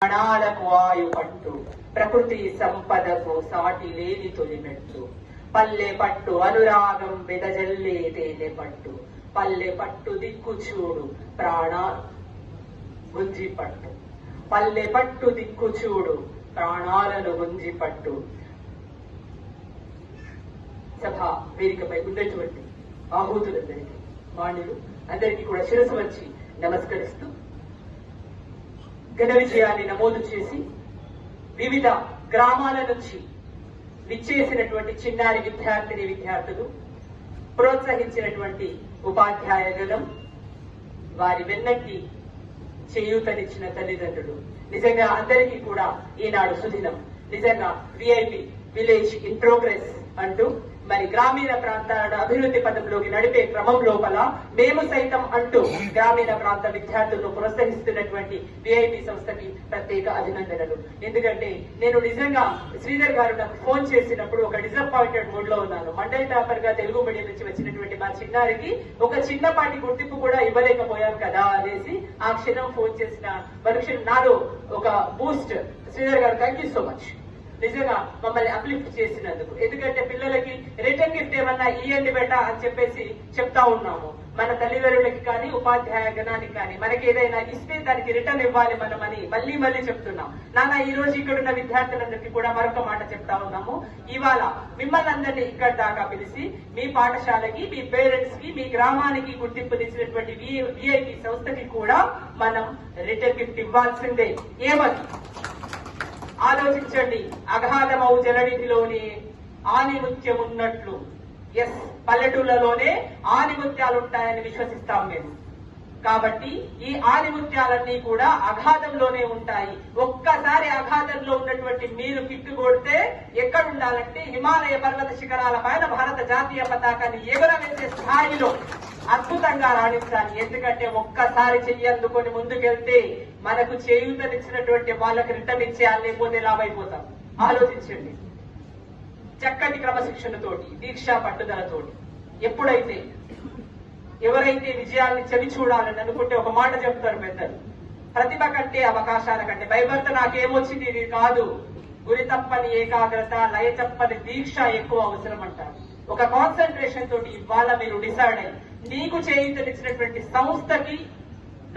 ప్రాణాలకు ఆయు పట్టు ప్రకృతి సంపదకు సాటి లేని తొలిమెట్టు పల్లె పట్టు అనురాగం వెదజల్లే తేనె పట్టు పల్లె పట్టు దిక్కు చూడు ప్రాణ గుంజి పట్టు పల్లె పట్టు దిక్కు చూడు ప్రాణాలను గుంజి పట్టు. సభ వేదికపై ఉన్నటువంటి ఆహూతులందరికీ మాన్యులు అందరికీ కూడా శిరస్సు వచ్చి నమస్కరిస్తూ ఘన విజయాన్ని నమోదు చేసి వివిధ గ్రామాల నుంచి విచ్చేసినటువంటి చిన్నారి విద్యార్థులు ప్రోత్సహించినటువంటి ఉపాధ్యాయగణం, వారి వెన్నట్టి చేయూతనిచ్చిన తల్లిదండ్రులు, నిజంగా అందరికీ కూడా ఈనాడు సుదినం. నిజంగా విఐపి విలేజ్ ఇన్ ప్రోగ్రెస్ అంటూ మరి గ్రామీణ ప్రాంతాల అభివృద్ధి పథంలోకి నడిపే క్రమం లోపల మేము సైతం అంటూ గ్రామీణ ప్రాంత విద్యార్థులను ప్రోత్సహిస్తున్నటువంటి విఐపి సంస్థకి ప్రత్యేక అభినందనలు. ఎందుకంటే నేను నిజంగా శ్రీధర్ గారు నాకు ఫోన్ చేసినప్పుడు ఒక డిసప్పాయింటెడ్ మూడ్ లో ఉన్నాను. మండలి టాపర్ గా తెలుగు మీడియం నుంచి వచ్చినటువంటి మా చిన్నారికి ఒక చిన్నపాటి గుర్తింపు కూడా ఇవ్వలేకపోయాం కదా అనేసి ఆ క్షణం ఫోన్ చేసిన మరుక్షణం నాలో ఒక బూస్ట్. శ్రీధర్ గారు థ్యాంక్ యూ సో మచ్, నిజంగా మమ్మల్ని అప్లిఫ్ట్ చేసినందుకు. ఎందుకంటే పిల్లలకి రిటర్న్ గిఫ్ట్ ఏమన్నా ఇయ్యండి బెట అని చెప్పేసి చెప్తా ఉన్నాము. మన తల్లిదండ్రులకి కానీ ఉపాధ్యాయ గణానికి కానీ మనకి ఏదైనా ఇస్తే దానికి రిటర్న్ ఇవ్వాలి మనం అని మళ్ళీ మళ్ళీ చెప్తున్నాం. నాన్న ఈ రోజు ఇక్కడున్న విద్యార్థులందరికీ కూడా మరొక మాట చెప్తా ఉన్నాము. ఇవాళ మిమ్మల్ని అందరినీ ఇక్కడ దాకా పిలిచి మీ పాఠశాలకి, మీ పేరెంట్స్ కి, మీ గ్రామానికి గుర్తింపునిచ్చినటువంటి విఐపి సంస్థకి కూడా మనం రిటర్న్ గిఫ్ట్ ఇవ్వాల్సిందే. ఏమని ఆలోచించండి. అగాధమౌ జలనిధిలోనే ఆనిముత్యం ఉన్నట్లు, ఎస్ పల్లెటూళ్ళలోనే ఆనిముత్యాలు ఉంటాయని విశ్వసిస్తాం మేము. కాబట్టి ఈ ఆనిముత్యాలన్నీ కూడా అగాధంలోనే ఉంటాయి. ఒక్కసారి అగాధంలో ఉన్నటువంటి మీరు కిక్కు కొడితే ఎక్కడ ఉండాలంటే హిమాలయ పర్వత శిఖరాల పైన భారత జాతీయ పతాకాన్ని ఎగురవేసే స్థాయిలో అద్భుతంగా రాణించాలి. ఎందుకంటే ఒక్కసారి చెయ్యి అందుకొని ముందుకెళ్తే మనకు చేయూతనిచ్చినటువంటి వాళ్ళకి రిటర్న్ ఇచ్చేయాలి, లేకపోతే లాభైపోతాం. ఆలోచించండి. చక్కటి క్రమశిక్షణతోటి, దీక్షా పట్టుదలతోటి ఎప్పుడైతే ఎవరైతే విజయాల్ని చవి చూడాలని అనుకుంటే ఒక మాట చెప్తారు పెద్దలు, ప్రతిభ కంటే అవకాశాల కంటే భయభర్త నాకేమొచ్చింది ఇది కాదు, గురి తప్పని ఏకాగ్రత, లయ తప్పని దీక్ష ఎక్కువ అవసరం అంటారు. ఒక కాన్సన్ట్రేషన్ తోటి ఇవాళ మీరు డిసైడ్ అయ్యి నీకు చేయించనిచ్చినటువంటి సంస్థకి,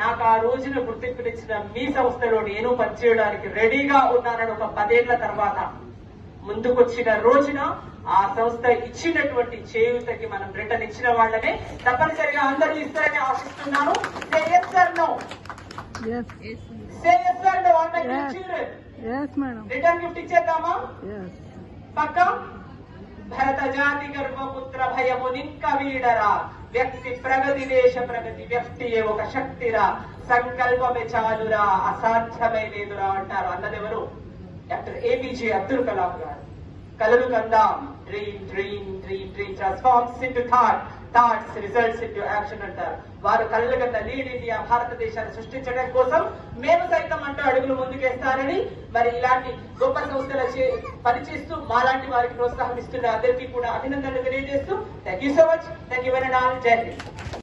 నాకు ఆ రోజున గుర్తింపునిచ్చిన మీ సంస్థలో నేను పనిచేయడానికి రెడీగా ఉన్నానని ఒక 10 ఏళ్ల తర్వాత ముందుకొచ్చిన రోజున ఆ సంస్థ ఇచ్చినటువంటి చేయూతకి మనం రిటర్న్ ఇచ్చిన వాళ్ళనే తప్పనిసరిగా అందరూ ఇస్తారని ఆశిస్తున్నాను. రిటర్న్ గిఫ్ట్ ఇచ్చేద్దామా? పక్క భరత జాతి గర్భపుత్ర భయము నింక వీడరా, వ్యక్తి ప్రగతి దేశ ప్రగతి, వ్యక్తియే ఒక శక్తిరా, సంకల్పమే చాలురా, అసాధ్యమే లేదురా అంటారు. అన్నదెవరు? డాక్టర్ ఏపీజే అబ్దుల్ కలాం గారు. కలలు కందాం, dream dream dream dream transforms into thought, thoughts results into action అంటారు. వారు కళ్ళు కన్న లీడ్ ఇండియా భారతదేశాన్ని సృష్టించడం కోసం మేము సైతం అంటూ అడుగులు ముందుకేస్తారని, మరి ఇలాంటి గొప్ప సంస్థల పనిచేస్తూ మాలాంటి వారికి ప్రోత్సాహం ఇస్తున్న అందరికీ కూడా అభినందనలు తెలియజేస్తూ thank you so much. Thank you very much. జై హింద్.